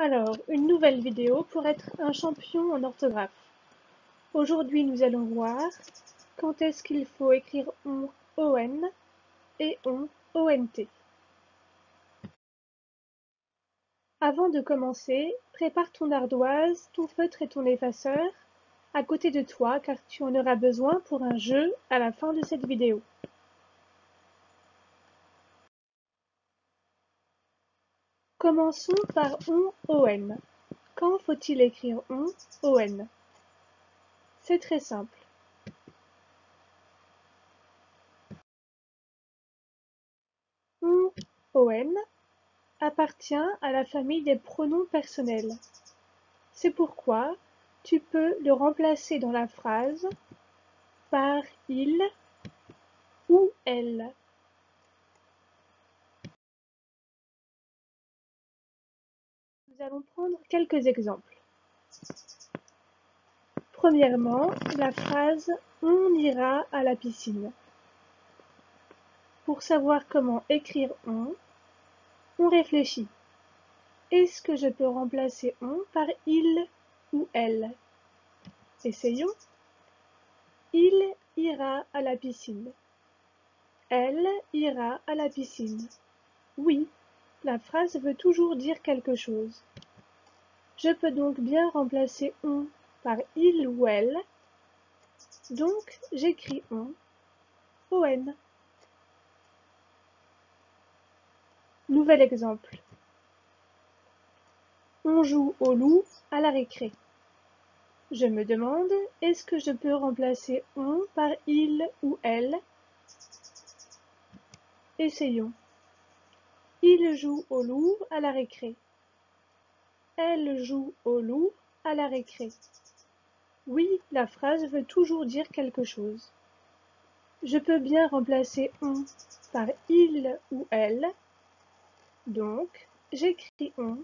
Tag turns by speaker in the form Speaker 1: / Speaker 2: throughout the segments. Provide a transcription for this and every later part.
Speaker 1: Alors, une nouvelle vidéo pour être un champion en orthographe. Aujourd'hui, nous allons voir quand est-ce qu'il faut écrire on et on ont. Avant de commencer, prépare ton ardoise, ton feutre et ton effaceur à côté de toi car tu en auras besoin pour un jeu à la fin de cette vidéo. Commençons par on. Quand faut-il écrire on? C'est très simple. On appartient à la famille des pronoms personnels. C'est pourquoi tu peux le remplacer dans la phrase par il ou elle. Nous allons prendre quelques exemples. Premièrement, la phrase « On ira à la piscine ». Pour savoir comment écrire on réfléchit. Est-ce que je peux remplacer on par il ou elle? Essayons. Il ira à la piscine. Elle ira à la piscine. Oui, la phrase veut toujours dire quelque chose. Je peux donc bien remplacer on par il ou elle, donc j'écris on. Nouvel exemple. On joue au loup à la récré. Je me demande, est-ce que je peux remplacer on par il ou elle? Essayons. Il joue au loup à la récré. Elle joue au loup à la récré. Oui, la phrase veut toujours dire quelque chose. Je peux bien remplacer on par il ou elle, donc j'écris on.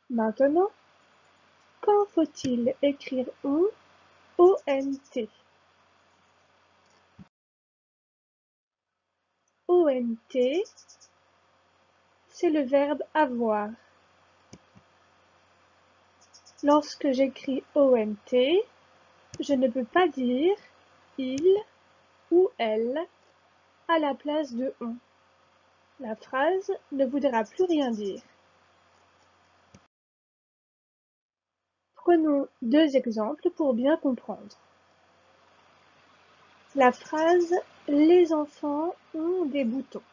Speaker 1: Maintenant, quand faut-il écrire ont? Ont, c'est le verbe avoir. Lorsque j'écris ont, je ne peux pas dire il ou elle à la place de on. La phrase ne voudra plus rien dire. Prenons deux exemples pour bien comprendre. La phrase « Les enfants ont des boutons ».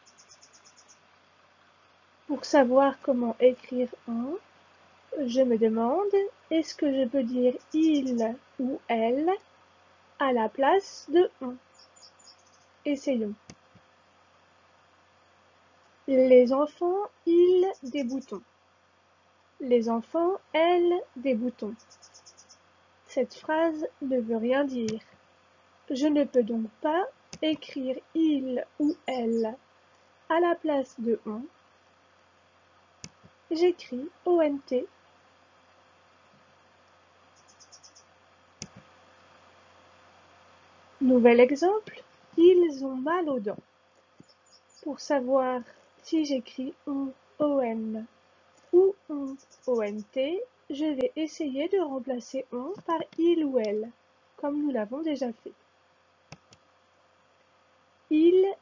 Speaker 1: Pour savoir comment écrire on, je me demande, est-ce que je peux dire il ou elle à la place de on? Essayons. Les enfants, ils, des boutons. Les enfants, elles, des boutons. Cette phrase ne veut rien dire. Je ne peux donc pas écrire il ou elle à la place de on. J'écris ont. Nouvel exemple, ils ont mal aux dents. Pour savoir si j'écris on ou on ont, je vais essayer de remplacer on par il ou elle, comme nous l'avons déjà fait. Il,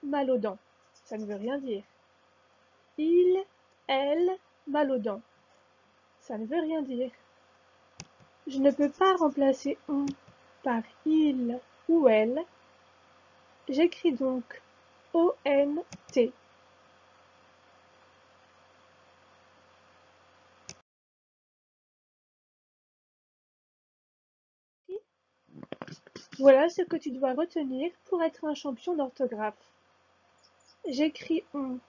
Speaker 1: mal aux dents. Ça ne veut rien dire. Il, elle, mal aux dents. Ça ne veut rien dire. Je ne peux pas remplacer on par il ou elle. J'écris donc ont. Voilà ce que tu dois retenir pour être un champion d'orthographe. J'écris on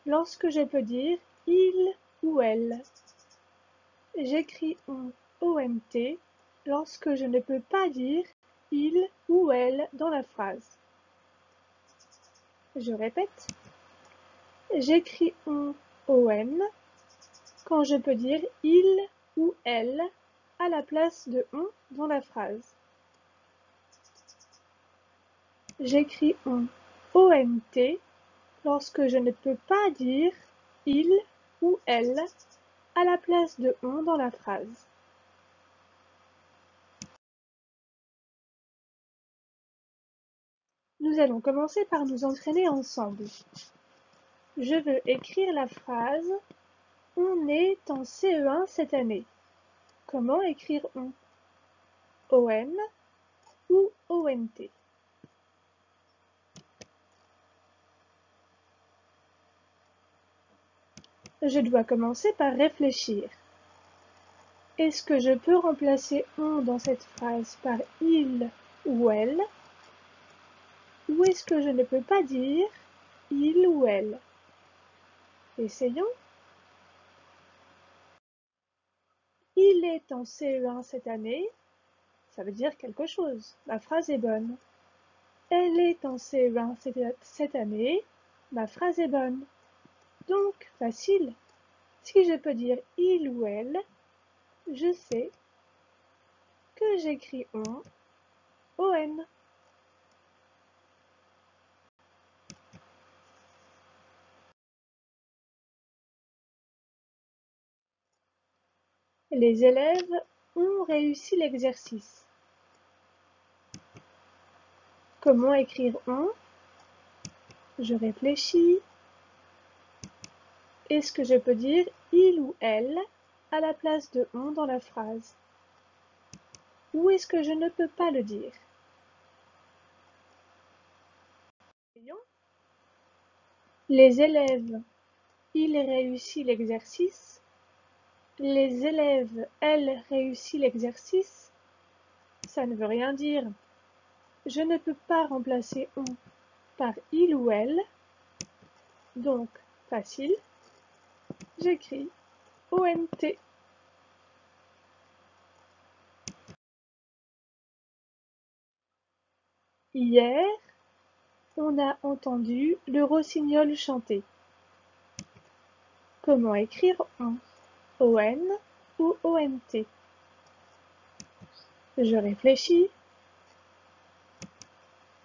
Speaker 1: lorsque je peux dire il ou elle. J'écris on ont lorsque je ne peux pas dire il ou elle dans la phrase. Je répète. J'écris on quand je peux dire il ou elle à la place de on dans la phrase. J'écris on, ONT, lorsque je ne peux pas dire il ou elle à la place de on dans la phrase. Nous allons commencer par nous entraîner ensemble. Je veux écrire la phrase « On est en CE1 cette année ». Comment écrire on? ON ou ONT? Je dois commencer par réfléchir. Est-ce que je peux remplacer on dans cette phrase par il ou elle? Ou est-ce que je ne peux pas dire il ou elle? Essayons. Il est en CE1 cette année, ça veut dire quelque chose. Ma phrase est bonne. Elle est en CE1 cette année, ma phrase est bonne. Donc, facile. Si je peux dire il ou elle, je sais que j'écris on. Les élèves ont réussi l'exercice. Comment écrire on? Je réfléchis. Est-ce que je peux dire il ou elle à la place de on dans la phrase? Ou est-ce que je ne peux pas le dire? Les élèves, ils réussissent l'exercice. Les élèves, elles réussissent l'exercice. Ça ne veut rien dire. Je ne peux pas remplacer on par il ou elle. Donc, facile, j'écris ONT. Hier, on a entendu le rossignol chanter. Comment écrire on? ON ou ONT? Je réfléchis.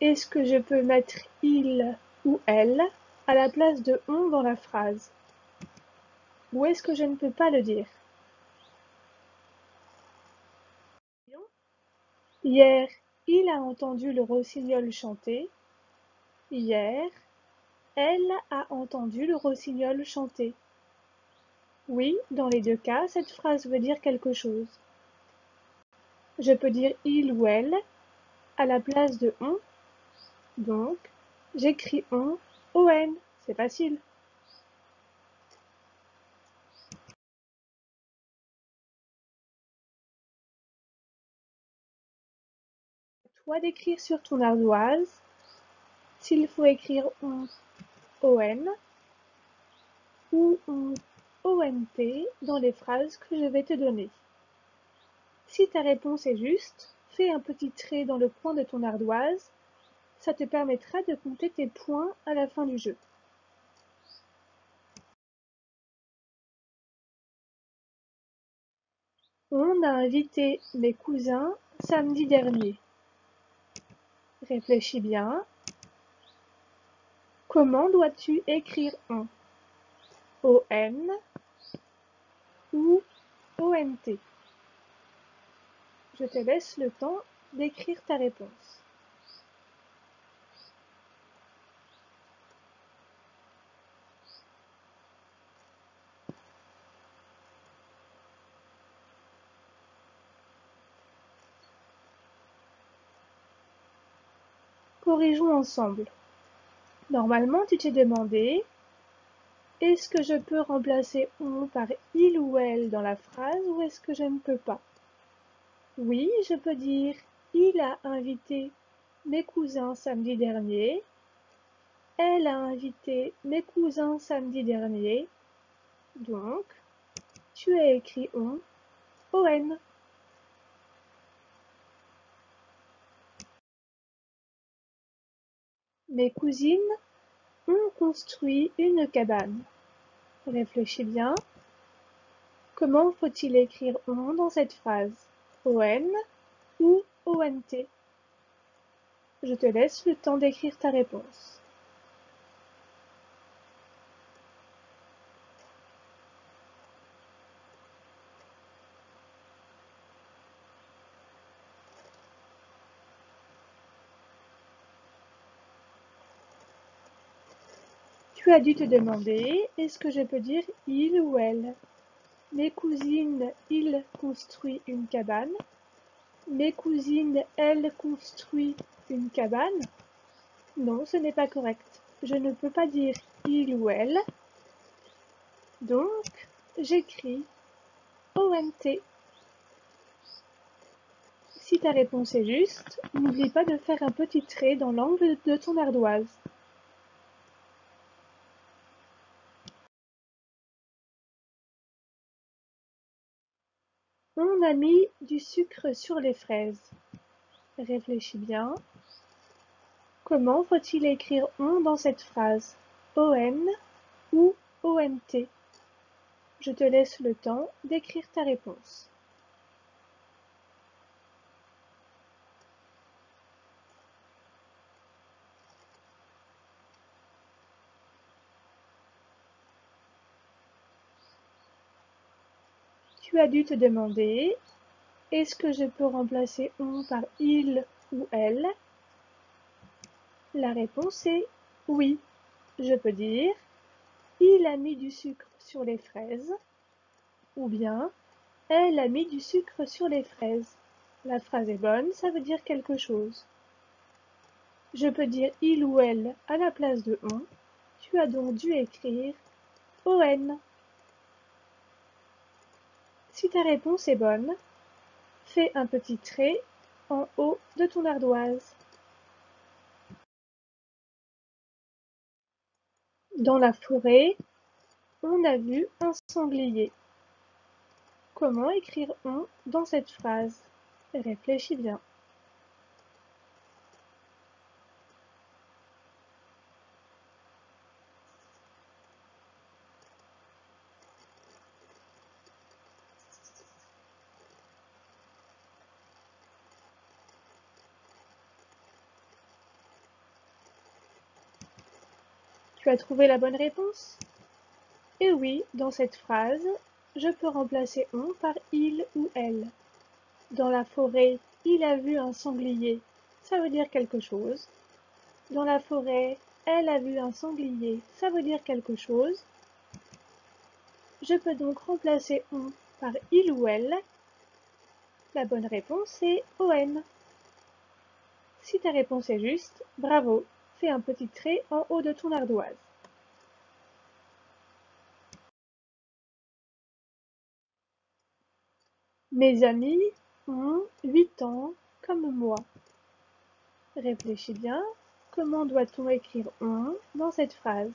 Speaker 1: Est-ce que je peux mettre il ou elle à la place de on dans la phrase? Ou est-ce que je ne peux pas le dire? Hier, il a entendu le rossignol chanter. Hier, elle a entendu le rossignol chanter. Oui, dans les deux cas, cette phrase veut dire quelque chose. Je peux dire il ou elle à la place de on. Donc, j'écris on, c'est facile. À toi d'écrire sur ton ardoise s'il faut écrire on, ou on, ONT dans les phrases que je vais te donner. Si ta réponse est juste, fais un petit trait dans le coin de ton ardoise, ça te permettra de compter tes points à la fin du jeu. On a invité mes cousins samedi dernier. Réfléchis bien. Comment dois-tu écrire on? ON ou ONT? Je te laisse le temps d'écrire ta réponse. Corrigeons ensemble. Normalement, tu t'es demandé: est-ce que je peux remplacer on par il ou elle dans la phrase ou est-ce que je ne peux pas? Oui, je peux dire il a invité mes cousins samedi dernier. Elle a invité mes cousins samedi dernier. Donc, tu as écrit on. Mes cousines ont construit une cabane. Réfléchis bien. Comment faut-il écrire on dans cette phrase? ON ou ONT? Je te laisse le temps d'écrire ta réponse. Tu as dû te demander, est-ce que je peux dire il ou elle? Mes cousines, ils construisent une cabane. Mes cousines, elles construisent une cabane. Non, ce n'est pas correct. Je ne peux pas dire il ou elle. Donc, j'écris ONT. Si ta réponse est juste, n'oublie pas de faire un petit trait dans l'angle de ton ardoise. On a mis du sucre sur les fraises. Réfléchis bien. Comment faut-il écrire on dans cette phrase? ON ou ONT? Je te laisse le temps d'écrire ta réponse. Tu as dû te demander, est-ce que je peux remplacer on par il ou elle? La réponse est oui. Je peux dire, il a mis du sucre sur les fraises, ou bien, elle a mis du sucre sur les fraises. La phrase est bonne, ça veut dire quelque chose. Je peux dire il ou elle à la place de on. Tu as donc dû écrire ON. Si ta réponse est bonne, fais un petit trait en haut de ton ardoise. Dans la forêt, on a vu un sanglier. Comment écrire on dans cette phrase? Réfléchis bien. Tu as trouvé la bonne réponse? Et oui, dans cette phrase, je peux remplacer on par il ou elle. Dans la forêt, il a vu un sanglier. Ça veut dire quelque chose. Dans la forêt, elle a vu un sanglier. Ça veut dire quelque chose. Je peux donc remplacer on par il ou elle. La bonne réponse est ON. Si ta réponse est juste, bravo, fais un petit trait en haut de ton ardoise. Mes amis ont 8 ans comme moi. Réfléchis bien, comment doit-on écrire on dans cette phrase?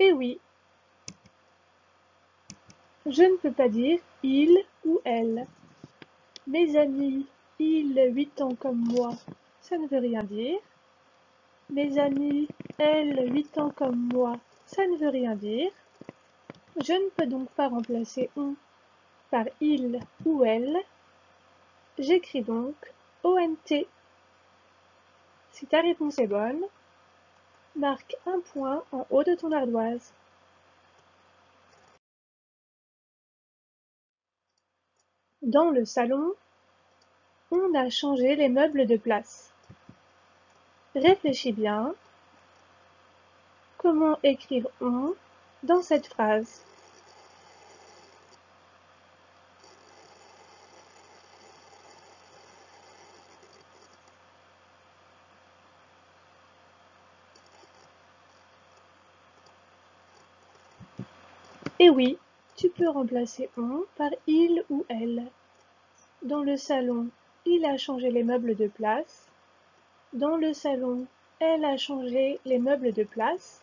Speaker 1: Eh oui, je ne peux pas dire il ou elle. Mes amis, ils 8 ans comme moi, ça ne veut rien dire. Mes amis, elles 8 ans comme moi, ça ne veut rien dire. Je ne peux donc pas remplacer on par il ou elle. J'écris donc ONT. Si ta réponse est bonne, marque un point en haut de ton ardoise. Dans le salon, on a changé les meubles de place. Réfléchis bien. Comment écrire on dans cette phrase? Eh oui, tu peux remplacer on par il ou elle. Dans le salon, il a changé les meubles de place. Dans le salon, elle a changé les meubles de place.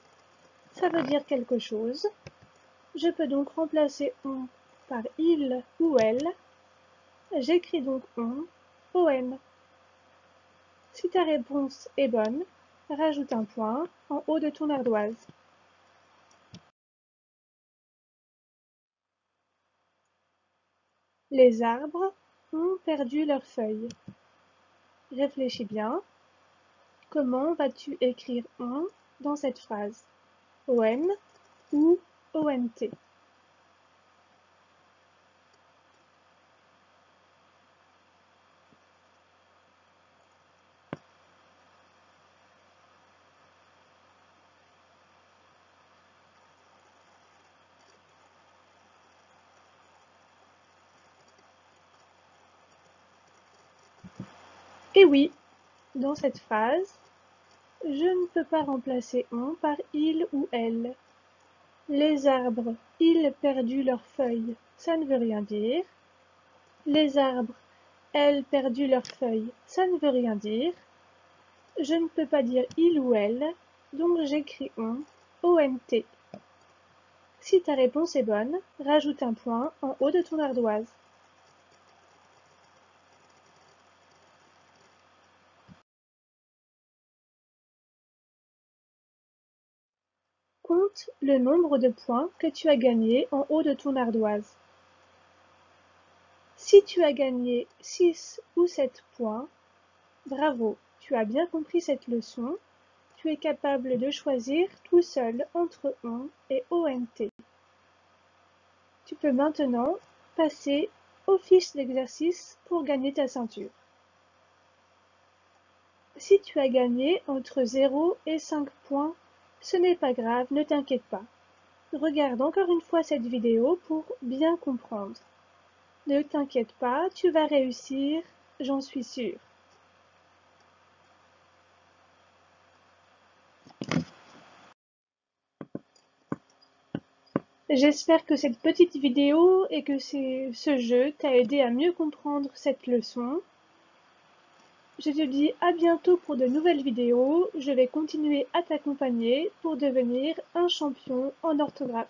Speaker 1: Ça veut dire quelque chose. Je peux donc remplacer on par il ou elle. J'écris donc on. Si ta réponse est bonne, rajoute un point en haut de ton ardoise. Les arbres ont perdu leurs feuilles. Réfléchis bien. Comment vas-tu écrire on dans cette phrase? On ou ONT? Et oui, dans cette phrase, je ne peux pas remplacer on par il ou elle. Les arbres, ils perdu leurs feuilles, ça ne veut rien dire. Les arbres, elles perdu leurs feuilles, ça ne veut rien dire. Je ne peux pas dire il ou elle, donc j'écris ONT. Si ta réponse est bonne, rajoute un point en haut de ton ardoise. Compte le nombre de points que tu as gagnés en haut de ton ardoise. Si tu as gagné 6 ou 7 points, bravo, tu as bien compris cette leçon. Tu es capable de choisir tout seul entre on et ONT. Tu peux maintenant passer aux fiches d'exercice pour gagner ta ceinture. Si tu as gagné entre 0 et 5 points, ce n'est pas grave, ne t'inquiète pas. Regarde encore une fois cette vidéo pour bien comprendre. Ne t'inquiète pas, tu vas réussir, j'en suis sûre. J'espère que cette petite vidéo et que ce jeu t'a aidé à mieux comprendre cette leçon. Je te dis à bientôt pour de nouvelles vidéos. Je vais continuer à t'accompagner pour devenir un champion en orthographe.